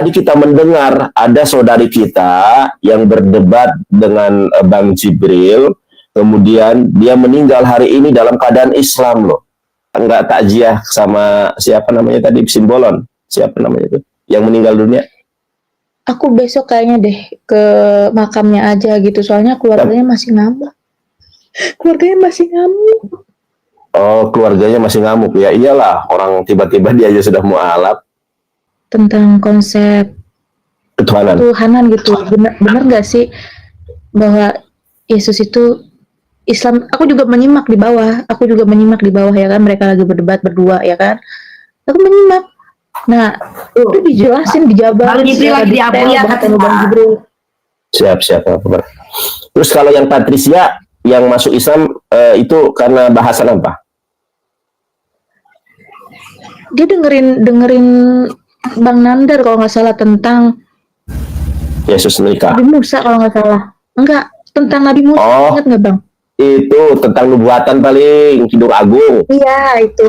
tadi kita mendengar ada saudari kita yang berdebat dengan Bang Jibril, kemudian dia meninggal hari ini dalam keadaan Islam loh. Enggak takziah sama siapa namanya tadi, Simbolon. Siapa namanya itu yang meninggal dunia? Aku besok kayaknya deh ke makamnya aja gitu, soalnya keluarganya masih ngamuk. Oh, keluarganya masih ngamuk. Ya iyalah, orang tiba-tiba dia aja sudah mualaf. Tentang konsep ketuhanan gitu. Bener gak sih bahwa Yesus itu Islam? Aku juga menyimak di bawah ya kan, mereka lagi berdebat berdua ya kan. Aku menyimak. Nah, itu dijelasin, dijabarin secara detail bahkan Bang Jibril. Siap. Terus kalau yang Patricia yang masuk Islam itu karena bahasan apa? Dia dengerin Bang Nandar kalau nggak salah tentang Yesus menikah. Nabi Musa kalau nggak salah. Enggak, tentang Nabi Musa. Ingat nggak Bang? Itu tentang nubuatan paling, Kidung Agung. Iya, itu.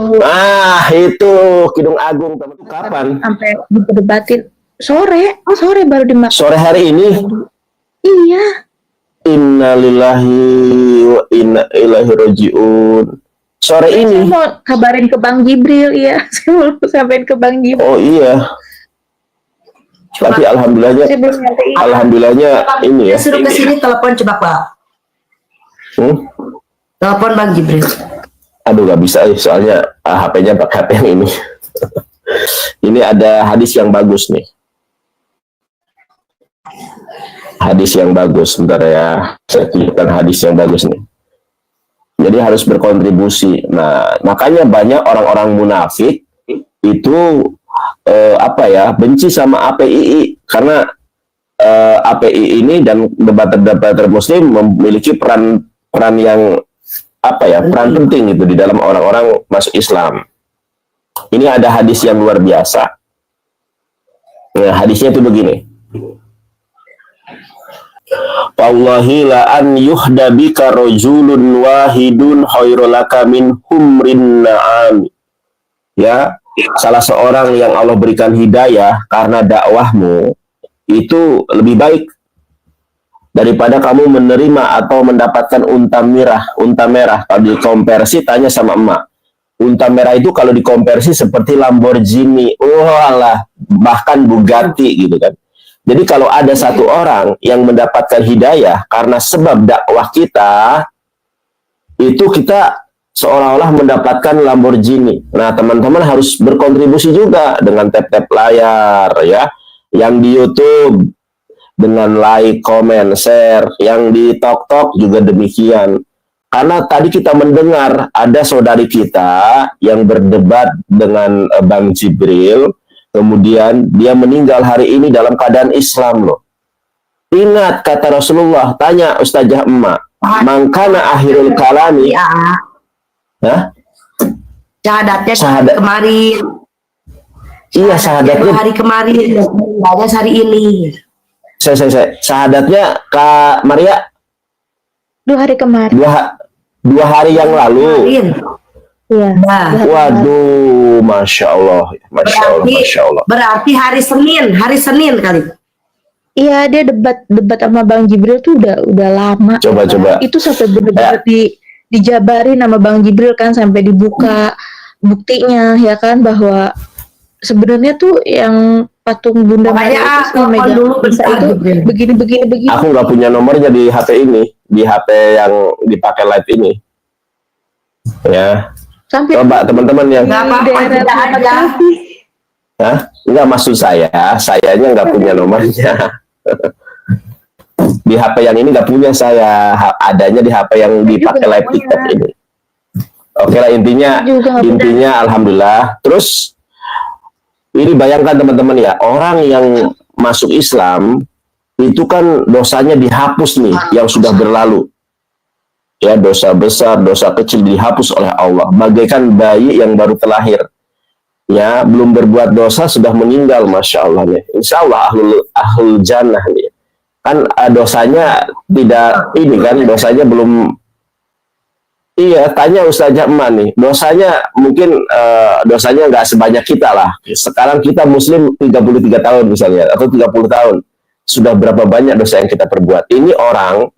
Itu Kidung Agung. Kapan? Sampai diperdebatin. Sore baru dimakan. Sore hari ini? Iya. Innalillahi wa inna ilaihi raji'un. Sore ini. Saya mau kabarin ke Bang Jibril, ya. Saya mau sampaikan ke Bang Jibril. Oh iya. Tapi alhamdulillahnya ini ya. Suruh ke sini telepon coba Pak. Telepon Bang Jibril. Aduh gak bisa soalnya HP-nya pakai HP yang ini. Ini ada hadis yang bagus nih. Hadis yang bagus, sebentar ya. Saya tunjukkan hadis yang bagus nih. Jadi harus berkontribusi. Nah, makanya banyak orang-orang munafik itu benci sama APII karena API ini dan debater-debater Muslim memiliki peran yang peran penting itu di dalam orang-orang masuk Islam. Ini ada hadis yang luar biasa. Nah, hadisnya itu begini. Wallahi la an yuhda bika rajulun wahidun khairulaka min humrin na'am. Ya, salah seorang yang Allah berikan hidayah karena dakwahmu itu lebih baik daripada kamu menerima atau mendapatkan unta merah. Kalau dikonversi, tanya sama emak. Unta merah itu kalau dikonversi seperti Lamborghini, bahkan Bugatti gitu kan. Jadi kalau ada satu orang yang mendapatkan hidayah karena sebab dakwah kita, itu kita seolah-olah mendapatkan Lamborghini. Nah, teman-teman harus berkontribusi juga dengan tap-tap layar ya, yang di YouTube dengan like, comment, share, yang di TokTok juga demikian. Karena tadi kita mendengar ada saudari kita yang berdebat dengan Bang Jibril, kemudian dia meninggal hari ini dalam keadaan Islam loh. Ingat kata Rasulullah, tanya Ustazah emak, mangkana akhirul kalami. Syahadatnya kemarin. Iya, syahadatnya hari kemarin, ada hari ini. Syahadatnya Kak Maria 2 hari kemarin. 2 hari yang lalu. Iya. Waduh, masya Allah. Berarti hari Senin kali. Iya, dia debat sama Bang Jibril tuh udah lama. Coba. Itu sampai benar-benar dijabarin sama Bang Jibril kan, sampai dibuka buktinya ya kan, bahwa sebenarnya tuh yang patung Bunda Maria itu megang bisa itu begini. Aku nggak punya nomornya di HP ini, di HP yang dipakai live ini. Ya. Sampai coba teman-teman yang nggak maksud sayanya nggak punya nomornya. Di HP yang ini nggak punya saya, adanya di HP yang dipakai live TikTok ini. Oke lah, intinya alhamdulillah. Terus ini bayangkan teman-teman ya, orang yang masuk Islam itu kan dosanya dihapus nih, yang sudah berlalu. Ya, dosa besar, dosa kecil dihapus oleh Allah. Bagaikan bayi yang baru terlahir. Ya, belum berbuat dosa sudah meninggal, masya Allah nih. Insya Allah ahlul jannah nih. Kan dosanya tidak ini kan, dosanya belum Iya, tanya Ustazah Eman nih, dosanya mungkin dosanya nggak sebanyak kita lah. Sekarang kita Muslim 33 tahun misalnya, atau 30 tahun. Sudah berapa banyak dosa yang kita perbuat. Ini orang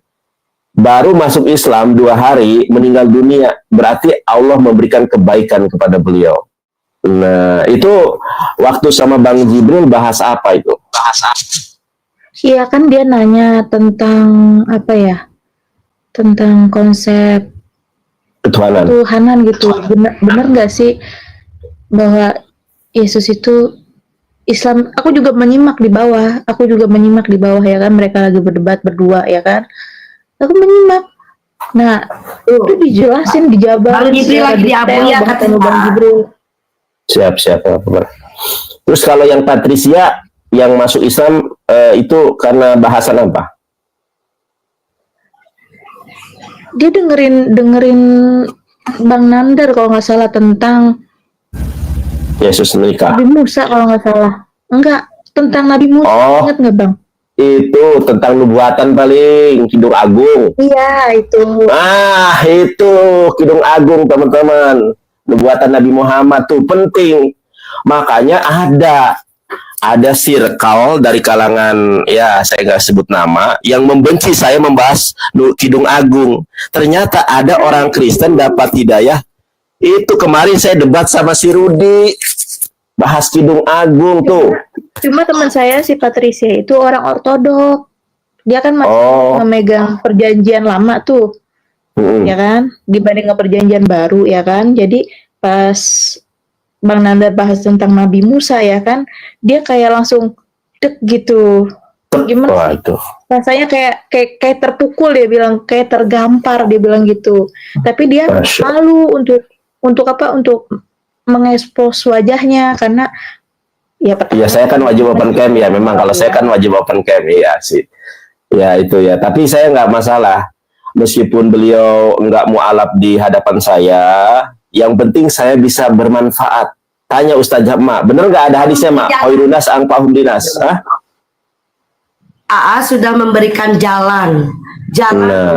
baru masuk Islam 2 hari, meninggal dunia. Berarti Allah memberikan kebaikan kepada beliau. Nah, itu waktu sama Bang Jibril bahas apa itu? Iya kan dia nanya tentang apa ya? Tentang konsep Tuhanan gitu. Bener nggak sih bahwa Yesus itu Islam? Aku juga menyimak di bawah. Ya kan, mereka lagi berdebat berdua ya kan. Aku menyimak. Nah, itu dijelasin, dijabarin. Bang Jibril lagi di Abu ya katanya Bang Jibril. Siap. Terus kalau yang Patricia yang masuk Islam itu karena bahasan apa? Dia dengerin Bang Nandar kalau nggak salah tentang Yesus menikah. Nabi Musa kalau nggak salah. Enggak, tentang Nabi Musa. Oh. Ingat nggak Bang? Itu tentang nubuatan paling, Kidung Agung. Iya, itu. Itu Kidung Agung teman-teman. Nubuatan Nabi Muhammad tuh penting. Makanya ada circle dari kalangan, ya saya nggak sebut nama, yang membenci saya membahas Kidung Agung. Ternyata ada orang Kristen dapat hidayah. Itu kemarin saya debat sama si Rudi, bahas Kidung Agung tuh. Cuma teman saya si Patricia itu orang ortodok. Dia kan masih memegang perjanjian lama tuh. Ya kan? Dibanding perjanjian baru ya kan. Jadi pas Bang Nanda bahas tentang Nabi Musa ya kan, dia kayak langsung dek gitu. Gimana sih? Rasanya kayak terpukul, dia bilang, kayak tergampar, dia bilang gitu. Tapi dia malu untuk mengekspos wajahnya karena ya saya kan wajib open cam ya, memang kalau saya kan wajib open cam ya sih. Ya itu ya, tapi saya nggak masalah. Meskipun beliau nggak mualaf di hadapan saya, yang penting saya bisa bermanfaat. Tanya Ustazah Mak, bener nggak ada hadisnya Mak? Khairunas angfa'uhum linas. AA sudah memberikan jalan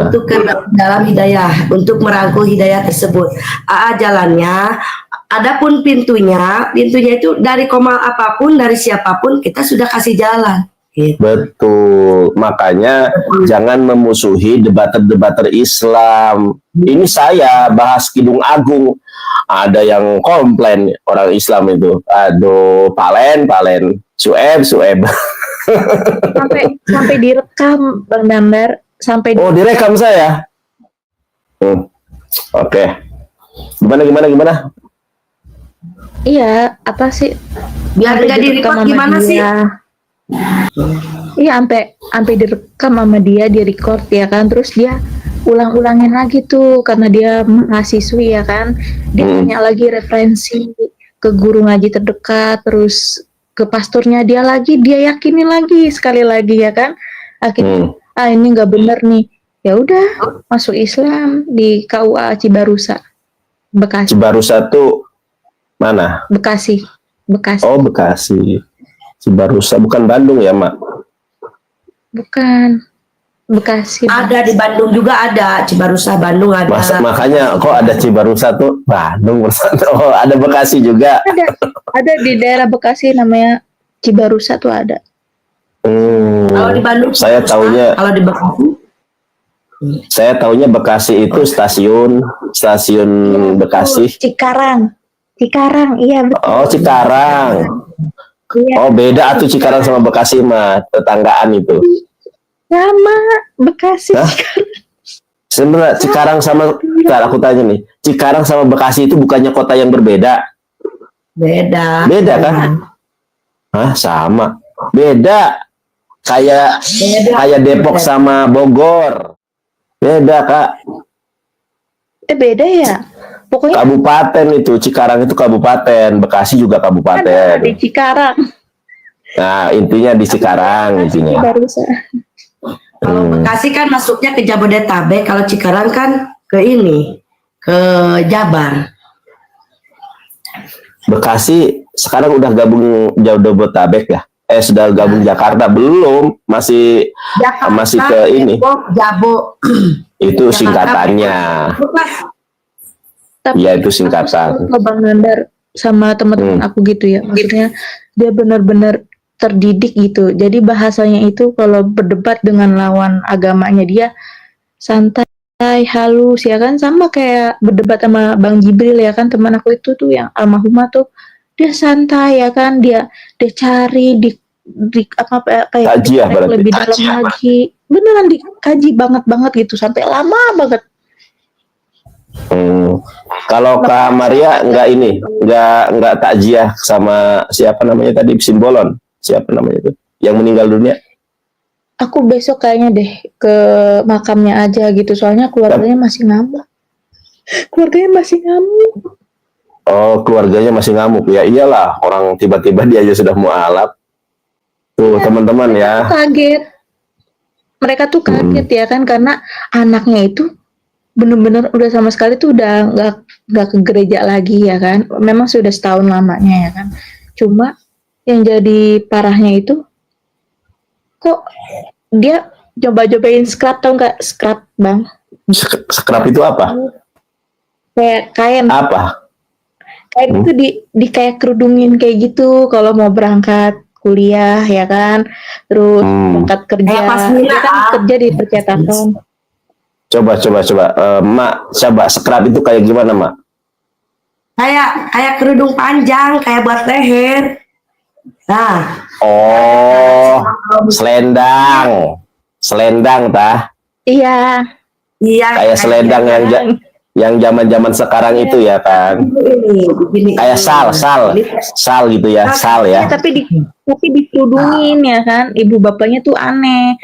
untuk ke dalam hidayah, untuk merangkul hidayah tersebut. AA jalannya, adapun pintunya itu dari koma apapun, dari siapapun kita sudah kasih jalan. Gitu. Betul, makanya jangan memusuhi debater-debater Islam. Ini saya bahas Kidung Agung, ada yang komplain orang Islam itu, aduh palen, sueb. sampai direkam Bang Nandar, direkam saya. Oke. Gimana? Iya, apa sih? Biar nggak direkam gimana sih? Iya, sampai direkam sama dia, di record ya kan, terus dia ulang-ulangin lagi tuh karena dia mahasiswi ya kan, dia tanya lagi referensi ke guru ngaji terdekat, terus ke pastornya dia yakinin lagi sekali lagi ya kan, akhirnya ini nggak bener nih, ya udah masuk Islam di KUA Cibarusa, Bekasi. Cibarusa tuh mana? Bekasi. Oh, Bekasi. Cibarusa bukan Bandung ya, Mak? Bukan. Bekasi. Ada di Bandung juga ada, Cibarusa Bandung ada. Makanya kok ada Cibarusa tuh Bandung. Oh, ada Bekasi juga. Ada di daerah Bekasi namanya Cibarusa tuh ada. Kalau di Bandung saya taunya, kalau di Bekasi. Saya taunya Bekasi itu stasiun Bekasi. Cikarang, iya betul. Oh, Cikarang. Iya. Oh, beda tuh Cikarang sama Bekasi mah, tetanggaan itu. Sama Bekasi. Sebenarnya Cikarang sama, aku tanya nih, Cikarang sama Bekasi itu bukannya kota yang berbeda? Beda kan? Sama. Beda. Kayak Depok sama Bogor. Beda, Kak. Beda ya? Pokoknya kabupaten itu, Cikarang itu kabupaten, Bekasi juga kabupaten. Ada di Cikarang. Nah, intinya di Cikarang intinya. Kalau Bekasi kan masuknya ke Jabodetabek, kalau Cikarang kan ke Jabar. Bekasi sekarang udah gabung Jabodetabek ya? Sudah gabung Jakarta belum? Masih Jakarta, masih ke ini. Jabo. Itu Jakarta, singkatannya. Tapi Ya, itu aku singkatan. salut sama Bang Nandar sama teman-teman aku gitu ya. Maksudnya dia benar-benar terdidik gitu. Jadi bahasanya itu kalau berdebat dengan lawan agamanya dia santai, halus ya kan, sama kayak berdebat sama Bang Jibril ya kan, teman aku itu tuh yang almarhumah tuh, dia santai ya kan, dia cari di apa ya, Takjiah dicek berarti. lebih dalam lagi, beneran dikaji banget gitu sampai lama banget. Kalau Kak Maria nggak takjiah sama siapa namanya tadi, Simbolon, siapa namanya itu yang meninggal dunia? Aku besok kayaknya deh ke makamnya aja gitu, soalnya keluarganya masih ngamuk. Oh, keluarganya masih ngamuk. Ya iyalah, orang tiba-tiba dia aja sudah mualaf. Tuh, teman-teman ya. Kaget. Mereka tuh kaget ya kan, karena anaknya itu bener-bener udah sama sekali tuh udah nggak ke gereja lagi ya kan. Memang sudah setahun lamanya ya kan. Cuma yang jadi parahnya itu, kok dia coba-cobain scrub, tau nggak scrub Bang? Scrub itu apa? Kayak kain. Apa? Kain itu di kayak kerudungin kayak gitu kalau mau berangkat kuliah ya kan. Terus berangkat kerja. Dia kan kerja di percetakan. Coba. Mak, coba scrub itu kayak gimana, Mak? Kayak kerudung panjang, kayak buat leher. Nah. Oh, selendang tah. Iya. Kayak selendang yang zaman-zaman sekarang itu ya kan. Kayak sal gitu ya, sal ya. Tapi dikerudungin ya kan. Ibu bapaknya tuh aneh.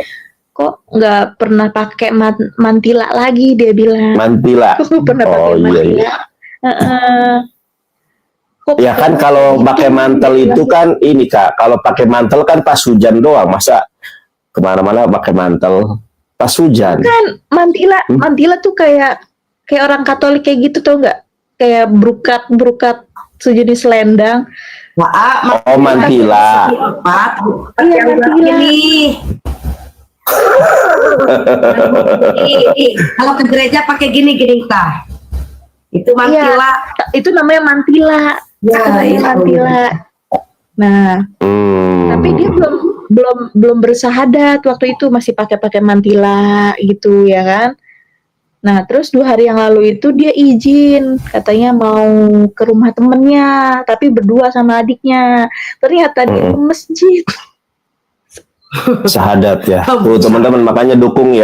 Kok nggak pernah pakai mantila lagi, dia bilang. Mantila. Pernah pakai mantila. Iya. Ya kan kalau pakai mantel itu kan ini Kak, kalau pakai mantel kan pas hujan doang, masa kemana-mana pakai mantel pas hujan? Kan mantila tuh kayak orang Katolik kayak gitu, tau nggak? Kayak berukat sejenis selendang. Oh, mantila. Iya, mantila. Kalau ke gereja pakai gini tah. Itu mantila. Ya, itu namanya mantila. Ya, mantila. Nah, tapi dia belum bersahadat waktu itu, masih pakai mantila gitu ya kan. Nah, terus 2 hari yang lalu itu dia izin, katanya mau ke rumah temennya, tapi berdua sama adiknya. Ternyata dia ke masjid. Sahadat ya. Tuh teman-teman, makanya dukung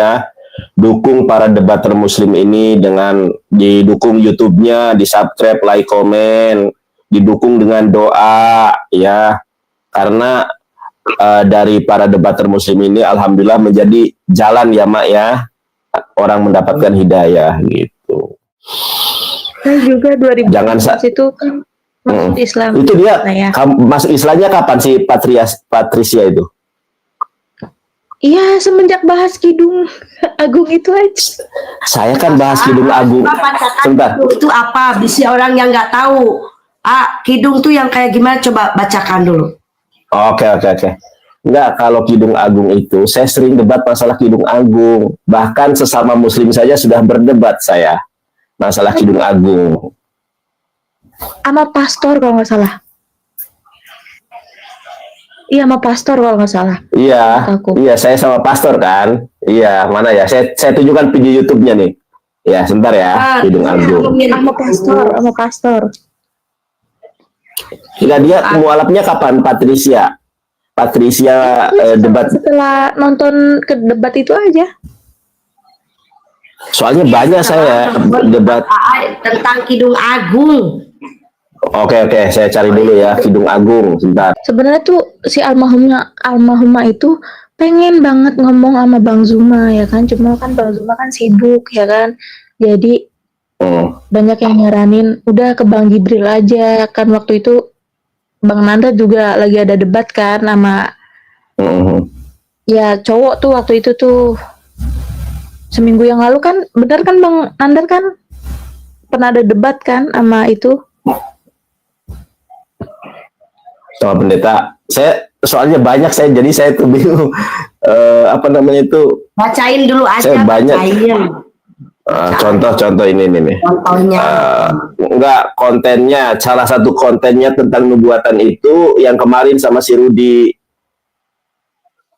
para debater muslim ini dengan didukung YouTube-nya, di-subscribe, like, komen, didukung dengan doa ya. Karena dari para debater muslim ini alhamdulillah menjadi jalan ya Mak ya, orang mendapatkan hidayah gitu. Saya juga 2000 Jangan itu kan masuk Islam. Itu dia ya. Masuk Islamnya kapan sih Patricia itu? Iya, semenjak bahas Kidung Agung itu aja. Saya kan bahas Kidung Agung. Sebentar. Itu apa? Bisa orang yang nggak tahu. Kidung tuh yang kayak gimana? Coba bacakan dulu. Oke. Enggak, kalau Kidung Agung itu, saya sering debat masalah Kidung Agung. Bahkan sesama muslim saja sudah berdebat saya masalah Kidung Agung. Sama pastor kalau nggak salah. Iya, sama pastor kalau nggak salah. Iya, saya sama pastor kan. Iya, mana ya? Saya tunjukkan video YouTube-nya nih. Ya, sebentar ya, Kidung Agung. Sama pastor. Enggak, dia mualafnya kapan, Patricia debat. Setelah nonton ke debat itu aja. Soalnya banyak saya debat tentang Kidung Agung. Oke, saya cari dulu ya Kidung Agung, sebentar. Sebenarnya tuh si almarhumah itu pengen banget ngomong sama Bang Zuma ya kan, cuma kan Bang Zuma kan sibuk ya kan. Jadi banyak yang nyaranin udah ke Bang Jibril aja kan. Waktu itu Bang Nanda juga lagi ada debat kan sama ya cowok tuh waktu itu tuh. Seminggu yang lalu kan, benar kan Bang Nanda kan pernah ada debat kan sama itu sama pendeta. Saya soalnya banyak, jadi saya tuh bingung apa namanya itu. Bacain dulu aja. Saya banyak. Contoh ini nih. Contohnya. Enggak, kontennya, salah satu kontennya tentang nubuatan itu yang kemarin sama si Rudi.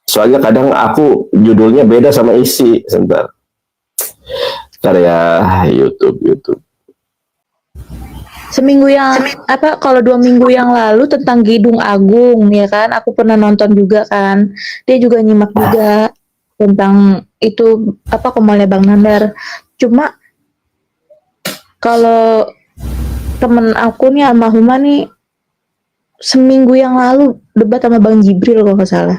Soalnya kadang aku judulnya beda sama isi. Sebentar ya, YouTube. Seminggu yang apa kalau 2 minggu yang lalu tentang Kidung Agung ya kan, aku pernah nonton juga kan, dia juga nyimak juga tentang itu apa kemalnya Bang Nandar. Cuma kalau temen aku nih almarhumah nih seminggu yang lalu debat sama Bang Jibril kalau nggak salah.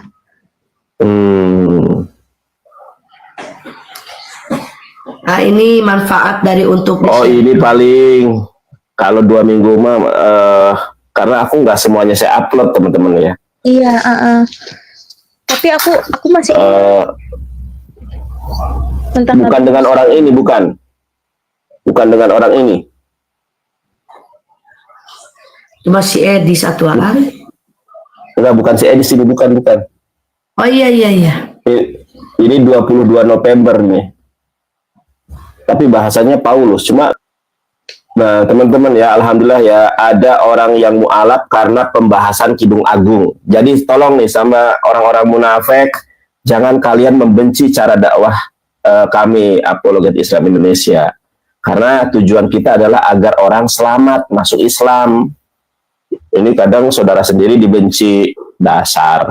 Nah ini manfaat dari untuk ini paling kalau 2 minggu mah karena aku nggak semuanya saya upload teman-teman ya. Iya, tapi aku masih tentang bukan dengan orang ini, bukan dengan orang ini. Cuma si Edi satu orang. Enggak, bukan si Edi sini, bukan. Oh iya. Ini 22 November nih. Tapi bahasanya Paulus. Cuma, nah teman-teman ya, alhamdulillah ya, ada orang yang mu'alaf karena pembahasan Kidung Agung. Jadi tolong nih sama orang-orang munafik, jangan kalian membenci cara dakwah kami Apologet Islam Indonesia. Karena tujuan kita adalah agar orang selamat masuk Islam. Ini kadang saudara sendiri dibenci, dasar.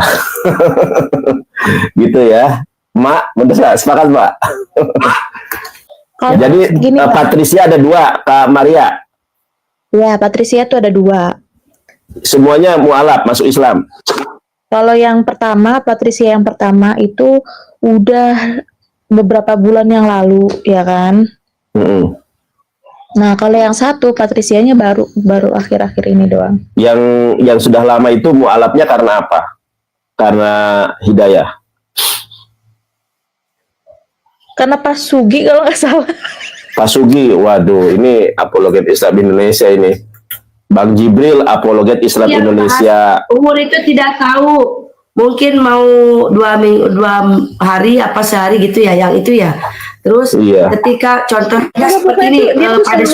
Gitu ya. Mak, betul sepakat, Mbak? Jadi gini, Patricia ada 2, Kak Maria. Ya, Patricia tuh ada 2. Semuanya mu'alaf masuk Islam. Kalau yang pertama, Patricia yang pertama itu udah beberapa bulan yang lalu, ya kan? Nah, kalau yang satu, Patricianya baru akhir-akhir ini doang. Yang sudah lama itu mu'alafnya karena apa? Karena hidayah. Karena Pak Sugi kalau nggak salah. Pak Sugi, waduh, ini Apologet Islam Indonesia ini. Bang Jibril, Apologet Islam Indonesia. Umur itu tidak tahu. Mungkin mau 2 hari apa sehari gitu ya, yang itu ya. Terus ketika contohnya seperti ini, pada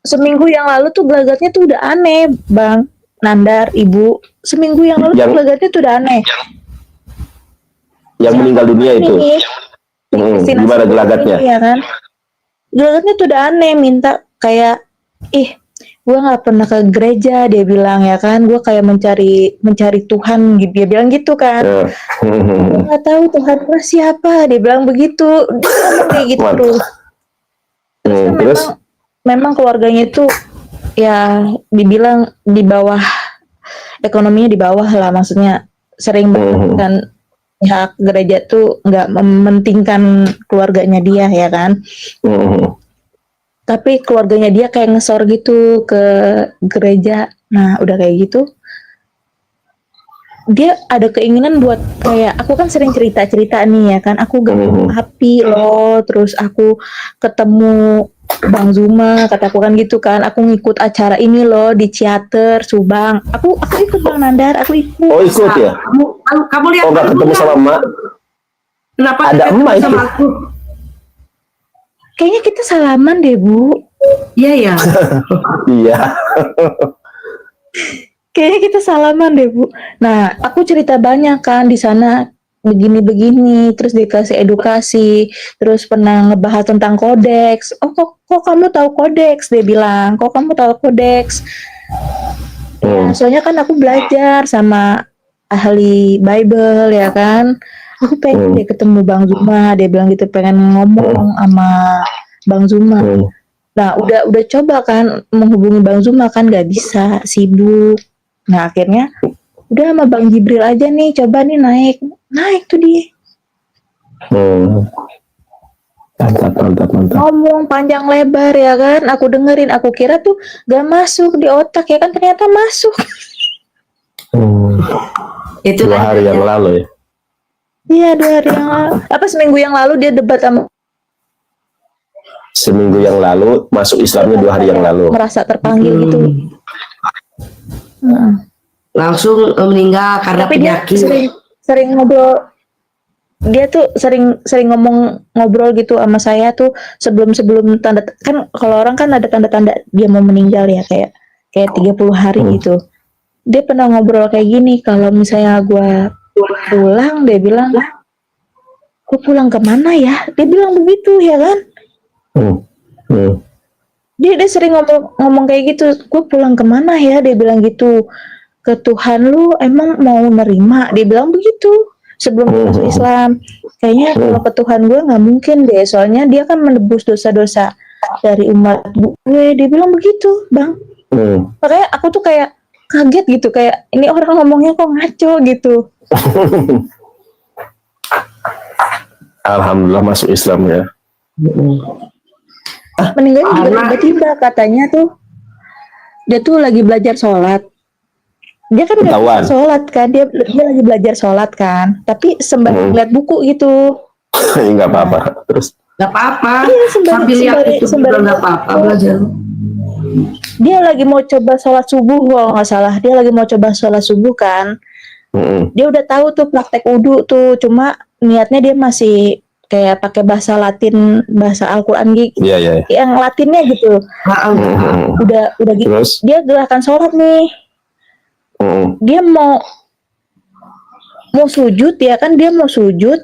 seminggu yang lalu tuh gelagatnya tuh udah aneh, Bang Nandar, Ibu. Seminggu yang lalu tuh gelagatnya tuh udah aneh. Yang meninggal dunia itu. Gimana gelagatnya? Iya kan? Gelagatnya tuh udah aneh, minta kayak, gue nggak pernah ke gereja, dia bilang ya kan, gue kayak mencari Tuhan, dia bilang gitu kan. Gue nggak tahu Tuhan siapa, dia bilang begitu, dia ngomong kayak gitu tuh. Terus memang keluarganya itu ya dibilang di bawah, ekonominya di bawah lah, maksudnya sering kan. Pihak gereja tuh nggak mementingkan keluarganya dia ya kan. Tapi keluarganya dia kayak ngesor gitu ke gereja. Nah udah kayak gitu, dia ada keinginan buat kayak, aku kan sering cerita nih ya kan, aku gak api loh, terus aku ketemu Bang Zuma, kataku kan gitu kan, aku ngikut acara ini loh di Ciater Subang, aku ikut Bang Nandar, aku ikut. Oh ikut ya? Kamu lihat? Oh gak ketemu sama emak? Kenapa ada emak itu? Kayaknya kita salaman deh Bu. Iya ya. Iya. Kayaknya kita salaman deh Bu. Nah aku cerita banyak kan di sana, begini-begini, terus dikasih edukasi, terus pernah ngebahas tentang kodeks. Oh kok kamu tahu kodeks? Dia bilang, kok kamu tahu kodeks? Ya, soalnya kan aku belajar sama ahli Bible ya kan. Aku pengen dia ketemu Bang Zuma, dia bilang gitu, pengen ngomong sama Bang Zuma. Nah udah coba kan menghubungi Bang Zuma kan gak bisa, sibuk. Nah akhirnya udah sama Bang Jibril aja nih, coba nih naik tuh dia. Mantap. Ngomong panjang lebar ya kan, aku dengerin, aku kira tuh gak masuk di otak ya kan, ternyata masuk. Itu 2 hari yang lalu ya? Iya 2 hari yang lalu, apa seminggu yang lalu dia debat sama. Seminggu yang lalu, masuk Islamnya 2 hari yang lalu. Merasa terpanggil gitu. Langsung meninggal karena tapi penyakit. Dia sering ngobrol. dia tuh sering ngobrol gitu sama saya tuh sebelum tanda, kan kalau orang kan ada tanda-tanda dia mau meninggal ya, kayak 30 hari gitu. Dia pernah ngobrol kayak gini, kalau misalnya gue pulang, dia bilang, gue pulang kemana ya? Dia bilang begitu ya kan? Dia sering ngomong kayak gitu, gue pulang kemana ya? Dia bilang gitu, ke Tuhan lu emang mau nerima? Dia bilang begitu sebelum masuk Islam. Kayaknya kalau ke Tuhan gue nggak mungkin deh, soalnya dia kan menebus dosa-dosa dari umat gue. Dia bilang begitu, Bang. Makanya aku tuh kayak kaget gitu, kayak ini orang ngomongnya kok ngaco gitu. Alhamdulillah masuk Islam ya. Meninggal juga tiba-tiba, katanya tuh dia tuh lagi belajar sholat. Dia kan nggak bisa sholat kan, dia lagi belajar sholat kan, tapi sembari lihat buku gitu. Nggak apa-apa. Terus nggak apa-apa, iya, sambil lihat itu juga nggak apa-apa belajar. Dia lagi mau coba sholat subuh kalau nggak salah, dia lagi mau coba sholat subuh kan. Dia udah tahu tuh praktek wudu tuh, cuma niatnya dia masih kayak pakai bahasa Latin, bahasa Al-Quran gitu, yang Latinnya gitu. Udah gitu. Terus? Dia gerakan sholat nih. Dia mau sujud ya kan, dia mau sujud.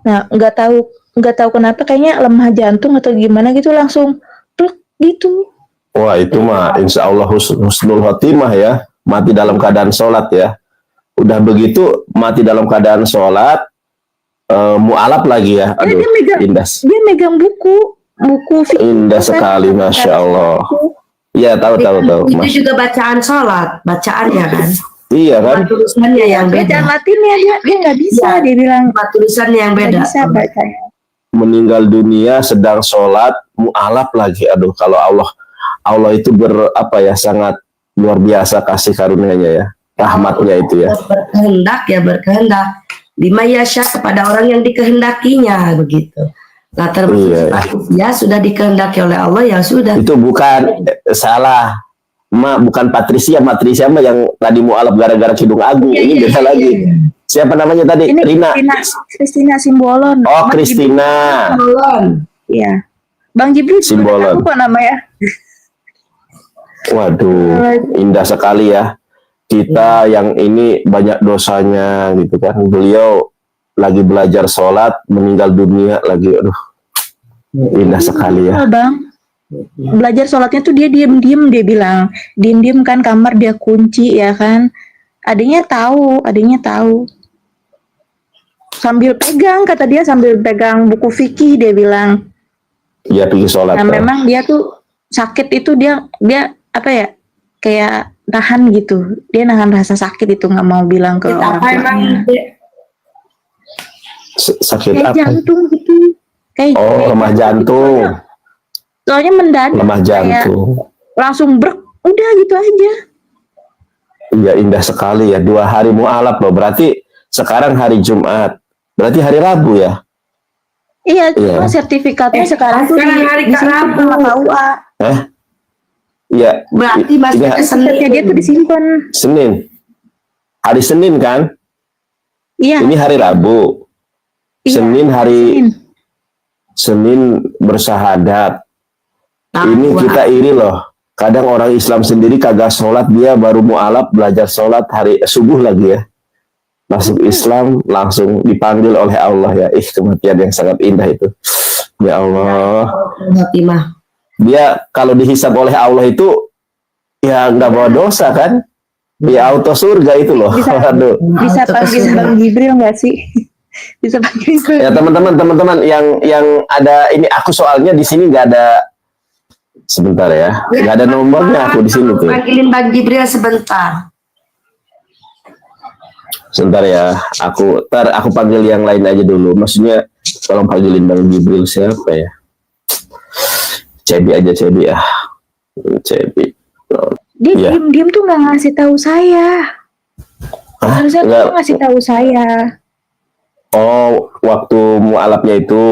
Nah, nggak tahu kenapa, kayaknya lemah jantung atau gimana gitu, langsung pluk gitu. Wah, itu mah insya Allah husnul khotimah ya, mati dalam keadaan sholat ya. Udah begitu mati dalam keadaan sholat, mu'alaf lagi ya. Aduh, indah. Dia megang buku indah sekali, masya Allah. Iya, tahu. Itu juga bacaan sholat, bacaannya kan. Iya kan. Tulisannya yang beda. Bacaan Latinnya dia nggak bisa, dia bilang. Tulisannya yang beda. Bisa bacanya. Meninggal dunia sedang sholat, mu'alaf lagi. Aduh, kalau Allah itu sangat luar biasa kasih karunia-Nya ya, rahmatnya itu ya. Berkehendak. Lima yasha, kepada orang yang dikehendakinya begitu. Nah, termasuk ya sudah dikehendaki oleh Allah, ya sudah. Itu bukan salah, bukan Patricia mah yang tadi mu'alaf gara-gara Kidung Agung. Ini beda lagi. Siapa namanya tadi? Ini Rina. Christina Simbolon. Oh, Christina. Iya. Bang Jibril Simbolon. Apa namanya? Waduh, indah sekali ya. Kita yang ini banyak dosanya gitu kan. Beliau lagi belajar sholat, meninggal dunia lagi. Aduh, indah sekali ya. Bang, belajar sholatnya tuh dia diem-diem, dia bilang. Diem-diem kan, kamar dia kunci ya kan. Adiknya tahu. Sambil pegang, kata dia, sambil pegang buku fikih, dia bilang. Iya, pergi sholat. Nah, memang dia tuh sakit itu, dia apa ya, kayak nahan gitu. Dia nahan rasa sakit itu, nggak mau bilang ke orang tuanya. Sakit kayak apa? Jantung gitu. Lemah jantung. Soalnya mendadak. Lemah jantung. Langsung udah gitu aja. Iya, indah sekali ya. 2 hari mu'alaf loh. Berarti sekarang hari Jumat. Berarti hari Rabu ya? Iya, cuma sertifikatnya sekarang tuh hari Rabu. Iya. Berarti masih sertifikatnya dia tuh disimpan. Senin. Hari Senin kan? Iya. Ini hari Rabu. Iya, Senin bersahadat. Ini kita iri loh. Kadang orang Islam sendiri kagak sholat, dia baru mu'alaf belajar sholat hari subuh lagi ya. Masuk Islam langsung dipanggil oleh Allah ya. Kematian yang sangat indah itu. Ya Allah. Dia kalau dihisab oleh Allah itu ya nggak bawa dosa kan? Ya auto surga itu loh. Bisa panggil Bang Jibril nggak sih? Bisa panggil. Ya teman-teman yang ada ini, aku soalnya di sini nggak ada. Sebentar ya, nggak ada nomornya aku di sini tuh. Panggilin Bang Jibril sebentar. Sebentar ya, aku panggil yang lain aja dulu. Maksudnya tolong panggilin Bang Jibril siapa ya? Cebi aja, Cebi ya. Cebi. Dia diem tuh nggak ngasih tahu saya. Harusnya dia ngasih tahu saya. Oh, waktu mu'alafnya itu.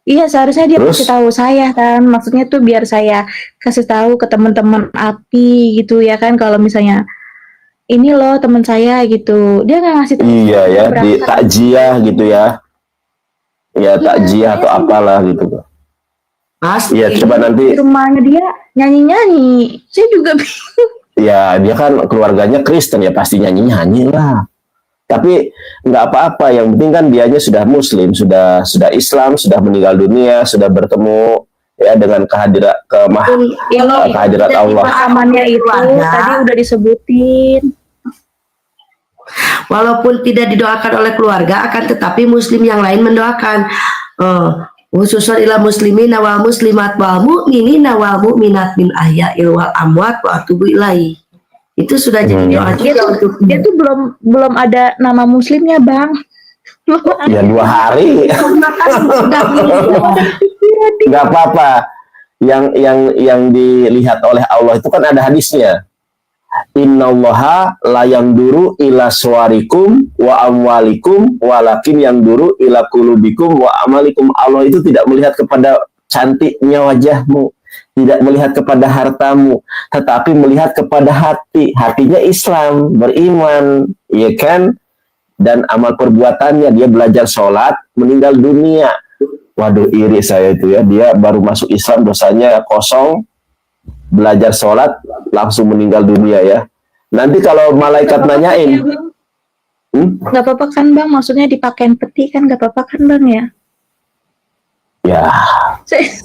Iya, seharusnya dia kasih tahu saya kan. Maksudnya tuh biar saya kasih tahu ke teman-teman API gitu ya kan, kalau misalnya ini loh teman saya gitu. Dia nggak ngasih tahu. Iya ya, di Berangkat. takjiah gitu ya. Ya takjiah atau apalah gitu. Pasti. Iya, coba nanti. Di rumahnya dia nyanyi-nyanyi. Saya juga bingung. Ya, dia kan keluarganya Kristen ya, pasti nyanyi-nyanyi lah. Tapi nggak apa-apa, yang penting kan dianya sudah Muslim, sudah Islam, sudah meninggal dunia, sudah bertemu ya dengan kehadirat kehadirat Allah. Pamannya itu tadi udah disebutin. Walaupun tidak didoakan oleh keluarga, akan tetapi Muslim yang lain mendoakan. Khususan ila muslimin wal muslimat wal mu'minin wal mu'minat min ahya'il wal amwat wa atubu ilaihi. Itu sudah jadi doa Dia tuh belum ada nama muslimnya, Bang. Ya 2 hari. Nggak apa-apa. Yang dilihat oleh Allah itu kan ada hadisnya. Innallaha la yanduru ila suwarikum wa amwalikum walakin yanduru ila qulubikum wa amalikum. Allah itu tidak melihat kepada cantiknya wajahmu, tidak melihat kepada hartamu, tetapi melihat kepada hati. Hatinya Islam, beriman, ya kan? Dan amal perbuatannya, dia belajar sholat, meninggal dunia. Waduh, iri saya itu ya. Dia baru masuk Islam, dosanya kosong, belajar sholat, langsung meninggal dunia ya. Nanti kalau malaikat nanyain, Gak apa-apa kan, Bang? Maksudnya dipakein peti kan gak apa-apa kan, Bang ya? ya,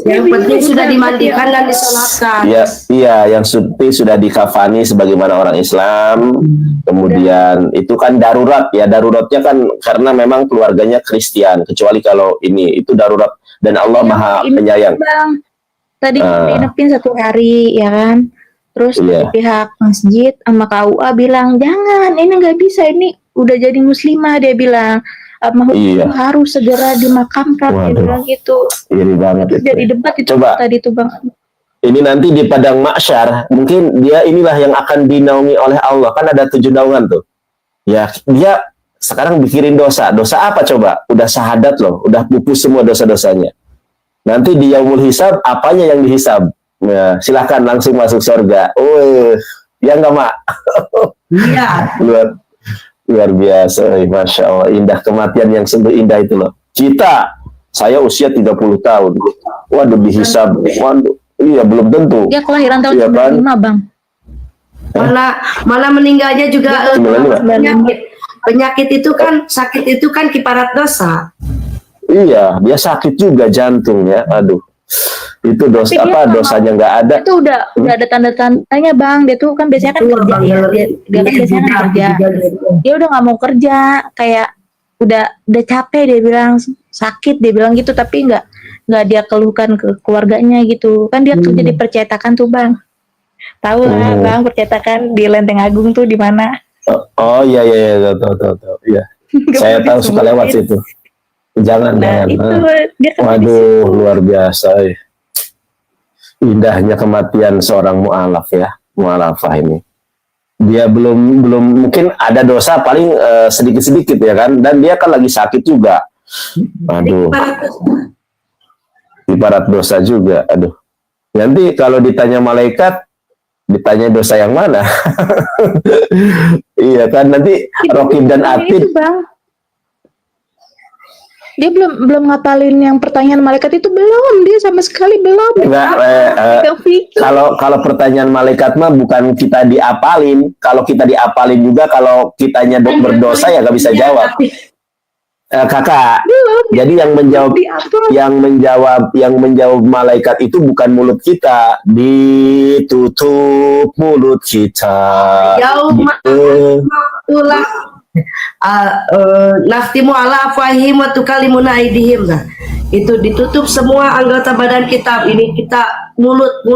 Yang penting sudah dimandikan dan disolatkan. ya, iya, yang sudah dikafani sebagaimana orang Islam. Kemudian itu kan darurat ya, daruratnya kan karena memang keluarganya Kristen. Kecuali kalau ini itu darurat dan Allah Maha Penyayang. Bang, tadi diinepin 1 hari ya kan, terus dari pihak masjid sama KUA bilang jangan, ini nggak bisa, ini udah jadi muslimah, dia bilang harus segera dimakamkan. Dia bilang gitu. Iri banget itu itu. Jadi debat itu. Coba tadi tuh, Bang. ini nanti di padang mahsyar, mungkin dia inilah yang akan dinaungi oleh Allah. Kan ada 7 naungan tuh. Ya, dia sekarang bikirin dosa. Dosa apa coba? Udah syahadat loh, udah pupus semua dosa-dosanya. Nanti di yaumul hisab, apanya yang dihisab? Ya, silahkan langsung masuk surga. Ya nggak, Mak? Iya. Luar biasa, Masya Allah. Indah kematian yang sungguh indah itu loh. Saya usia 30 tahun. Waduh, dihisab. Waduh, iya belum tentu. Dia kelahiran tahun 95, Bang. Malah meninggalnya juga penyakit itu kan, sakit itu kan kiparat dosa. Iya, dia sakit juga jantungnya. Aduh, itu dosa apa? Dosanya nggak ada. Itu udah ada tanda-tandanya, Bang. Dia tuh kan biasanya kan kerja ya. Dia kan biasanya kan kerja. Dia udah nggak mau kerja, kayak udah capek, dia bilang sakit, dia bilang gitu, tapi nggak dia keluhkan ke keluarganya gitu. Kan dia kerja di percetakan tuh, Bang. Tahu lah, Bang, percetakan di Lenteng Agung tuh di mana? Oh iya, tahu. Iya. Saya tahu, suka lewat situ. Jangan. Waduh, luar biasa. Indahnya kematian seorang mu'alaf ya, mu'alafah ini. Dia belum mungkin ada dosa paling sedikit-sedikit ya kan, dan dia kan lagi sakit juga. Aduh. Ibarat dosa juga. Aduh. Nanti kalau ditanya malaikat, ditanya dosa yang mana? Iya kan, nanti Rokib dan Atid. Dia belum ngapalin yang pertanyaan malaikat itu, belum, dia sama sekali belum. Kalau pertanyaan malaikat mah bukan kita diapalin. Kalau kita diapalin juga, kalau kitanya berdosa ya nggak bisa jawab. Kakak, jadi yang menjawab malaikat itu bukan mulut kita, ditutup mulut kita. Naftimu ala afwahim wa tukalimuna aidihim. Itu ditutup semua anggota badan kita. Ini kita mulut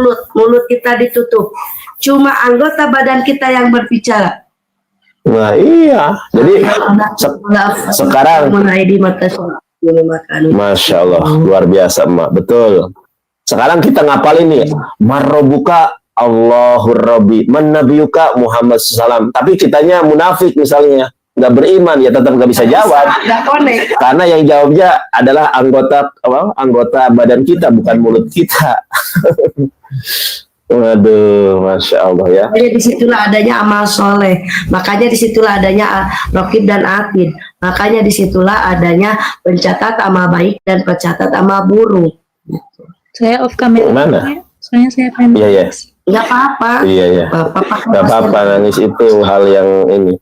kita ditutup. Cuma anggota badan kita yang berbicara. Nah iya, jadi sekarang Masya Allah, luar biasa, Emak. Betul. Sekarang kita ngapalin nih, marrobuka Allahur Rabbi, man nabiyuka Muhammad SAW. Tapi kitanya munafik misalnya, nggak beriman, ya tetap nggak bisa jawab. Karena yang jawabnya adalah anggota badan kita, bukan mulut kita. Waduh, masya Allah ya. Makanya disitulah adanya amal soleh. Makanya disitulah adanya Rokib dan Atid. Makanya disitulah adanya pencatat amal baik dan pencatat amal buruk. Saya off kamera. Mana? Soalnya saya pengen. Iya, iya. Nggak apa-apa. Iya, iya. Nggak apa-apa, nangis itu hal yang ini.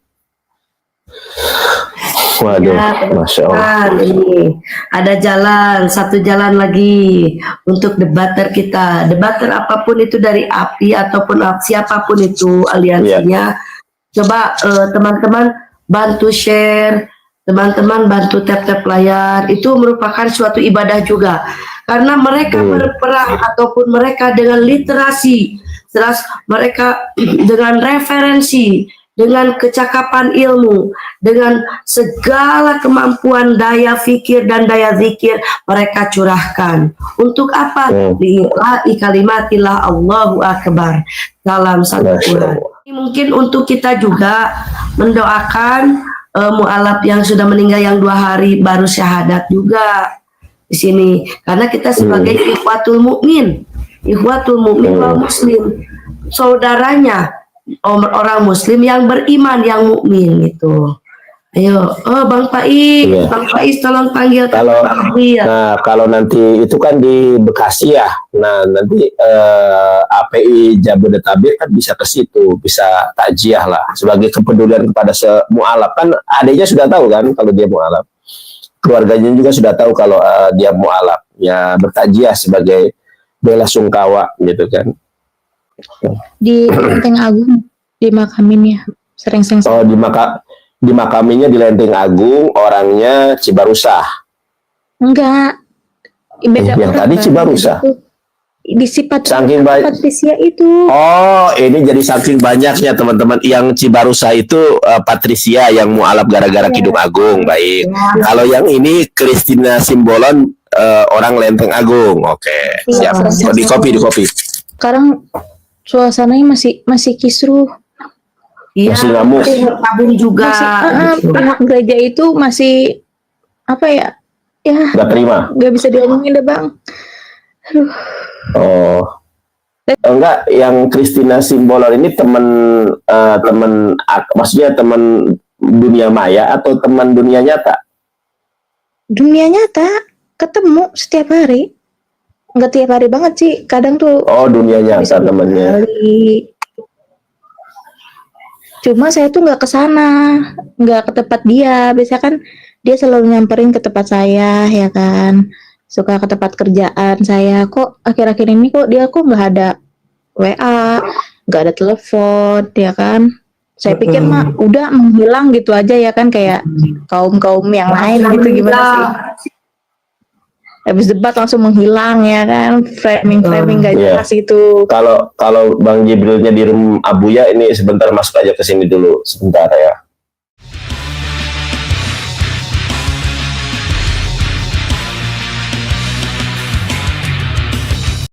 Waduh, Ya, masya Allah. teman-teman, ini ada satu jalan lagi untuk debater kita. Debater apapun itu dari API ataupun siapapun itu aliansinya. Coba teman-teman bantu share, teman-teman bantu tap-tap layar. Itu merupakan suatu ibadah juga. Karena mereka berperang ataupun mereka dengan literasi, terus mereka dengan referensi, dengan kecakapan ilmu, dengan segala kemampuan daya fikir dan daya zikir mereka curahkan. Untuk apa? Lillahi kalimatillah Allahu Akbar. Dalam satu Quran. Mungkin untuk kita juga mendoakan mu'alaf yang sudah meninggal yang 2 hari baru syahadat juga di sini. Karena kita sebagai ikhwatul mukmin wal muslim, saudaranya orang muslim yang beriman, yang mukmin gitu. Ayo, Bang Faiz, Iya. Bang Faiz tolong panggil Kalau Bang Faiz. Nah, kalau nanti itu kan di Bekasi ya. Nah, nanti API Jabodetabek kan bisa ke situ, bisa takjiah lah sebagai kepedulian kepada mualaf. Kan adiknya sudah tahu kan kalau dia mualaf. Keluarganya juga sudah tahu kalau dia mualaf. Ya bertakjiah sebagai bela sungkawa gitu kan. Di Lenteng Agung dimakamin ya. Sering-sering. Oh, dimakaminya di Lenteng Agung, orangnya Cibarusah. Enggak. Beda Yang orang, tadi Bang. Cibarusah. Di sifat Saking banyak. Patricia itu. Oh, ini jadi saking banyaknya teman-teman. Yang Cibarusah itu Patricia yang mualaf gara-gara Kidung Agung. Baik. Kalau yang ini Christina Simbolon orang Lenteng Agung. Oke, siap. Oh, di kopi. Sekarang suasananya masih kisruh. Iya, Masih ngamuk. tabung juga. Gitu. Pihak gereja itu masih apa ya? Ya, Gak terima. nggak bisa diomongin deh, Bang. Aduh. Oh. Enggak, yang Christina Simbolon ini maksudnya teman dunia maya atau teman dunia nyata? Dunia nyata ketemu setiap hari. Nggak tiap hari banget sih. Kadang tuh Oh, dunia bisa nyata temannya. kali. Cuma saya tuh nggak ke sana, nggak ke tempat dia. Biasanya kan dia selalu nyamperin ke tempat saya, ya kan. Suka ke tempat kerjaan saya. Kok akhir-akhir ini dia nggak ada WA, nggak ada telepon, ya kan. Saya pikir mah udah menghilang gitu aja ya kan, kayak kaum yang lain gitu, gimana sih? Habis debat langsung menghilang ya kan, framing gak jelas itu. Kalau Bang Jibrilnya di room Abuya ini sebentar masuk aja ke sini dulu sebentar ya.